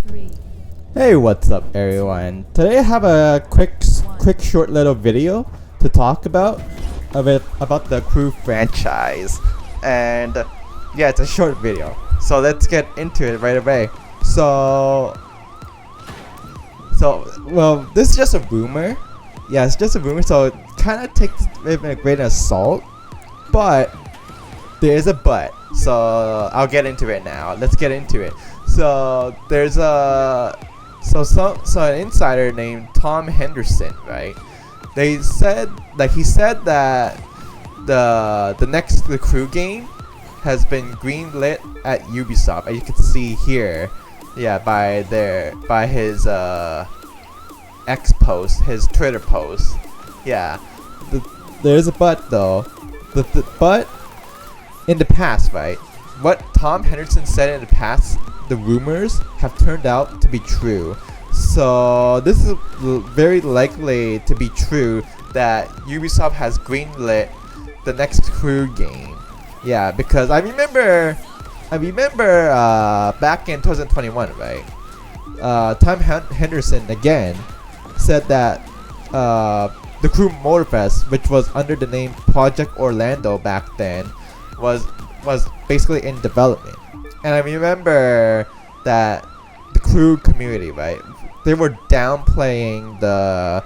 3. Hey, what's up everyone? Today I have a quick short little video to talk about the Crew franchise. And yeah, it's a short video. So let's get into it right away. Well, this is just a rumor. Yeah, it's just a rumor, so it kind of takes it with a grain of salt. But there is a but. So I'll get into it now. Let's get into it. So there's an insider named Tom Henderson, right? He said that the Crew game has been greenlit at Ubisoft, as you can see here. Yeah, by his X post, his Twitter post. Yeah, there's a but though. But in the past, right? What Tom Henderson said in the past, the rumors have turned out to be true. So this is very likely to be true that Ubisoft has greenlit the next Crew game. Yeah, because I remember back in 2021, right? Tom Henderson again said that the Crew Motorfest, which was under the name Project Orlando back then, was basically in development. And I remember that the Crew community, right? They were downplaying the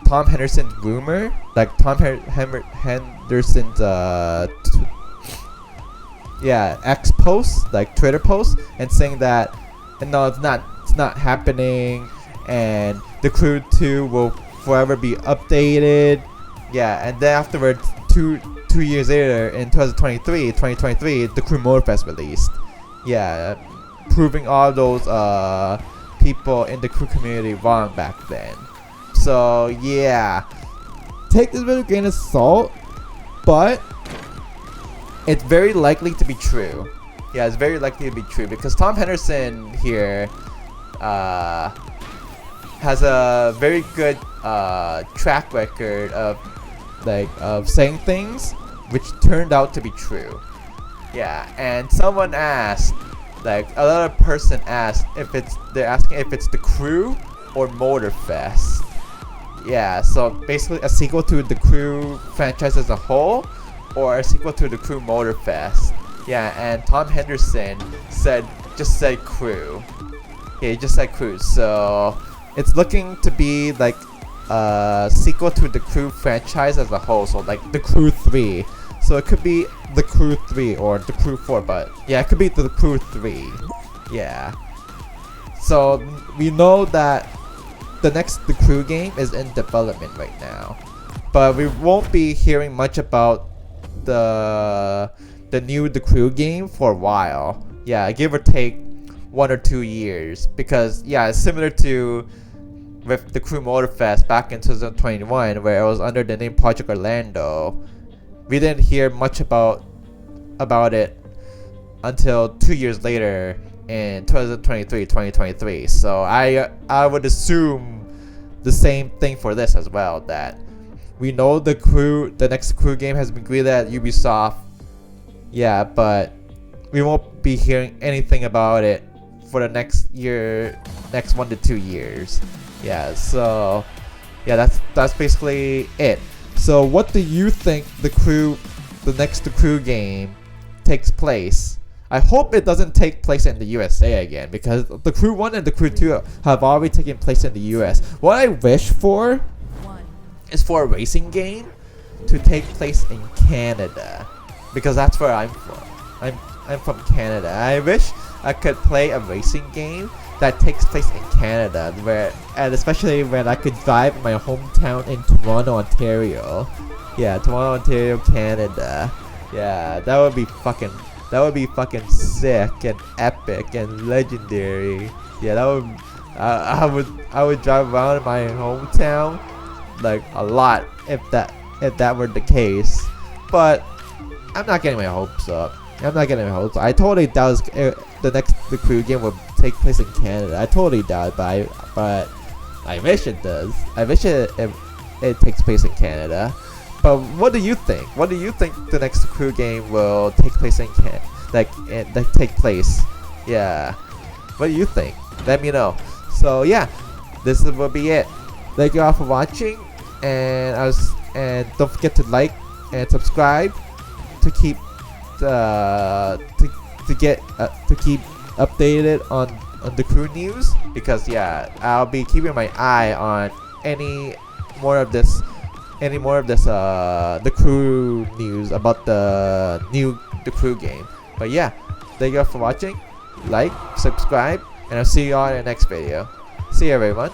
Tom Henderson's rumor, like Tom Henderson's X post, like Twitter post, and saying that no, it's not happening, and the Crew 2 will forever be updated. Yeah, and then afterwards, two years later, in 2023, the Crew Motorfest released. Yeah, proving all those people in the Crew community wrong back then. So yeah, take this with a grain of salt, but it's very likely to be true. Yeah, it's very likely to be true because Tom Henderson here has a very good track record of saying things which turned out to be true. Yeah, and someone asked, another person asked they're asking if it's the Crew or Motorfest. Yeah, so basically a sequel to the Crew franchise as a whole, or a sequel to the Crew Motorfest. Yeah, and Tom Henderson just said Crew. Yeah, he just said Crew. So it's looking to be like a sequel to the Crew franchise as a whole. So like the Crew 3. So it could be the Crew 3 or the Crew 4, but yeah, it could be the Crew 3. Yeah. So we know that the Crew game is in development right now, but we won't be hearing much about the Crew game for a while. Yeah, give or take 1 or 2 years, because yeah, it's similar to with the Crew Motorfest back in 2021, where it was under the name Project Orlando. We didn't hear much about it until 2 years later in 2023. So I would assume the same thing for this as well, that we know the next Crew game has been greenlit at Ubisoft. Yeah, but we won't be hearing anything about it for the next 1 to 2 years. Yeah, so yeah, that's basically it. So what do you think the next Crew game takes place? I hope it doesn't take place in the USA again, because the Crew 1 and the Crew 2 have already taken place in the US. What I wish for is for a racing game to take place in Canada, because that's where I'm from. I'm from Canada. I wish I could play a racing game that takes place in Canada, and especially when I could drive in my hometown in Toronto, Ontario. Yeah, Toronto, Ontario, Canada. Yeah, that would be fucking sick and epic and legendary. Yeah, I would drive around in my hometown like a lot if that were the case. But I'm not getting my hopes up. I totally doubt the Crew game will take place in Canada. I totally doubt it, but I wish it does. I wish it takes place in Canada. But what do you think? What do you think the next Crew game will take place in take place? Yeah. What do you think? let me know. So yeah, this will be it. Thank you all for watching, and don't forget to like and subscribe to keep to keep updated on the crew news, because yeah, I'll be keeping my eye on any more of this the crew news about the crew game. But yeah, thank you all for watching. Like, subscribe, and I'll see you all in the next video. See you, everyone.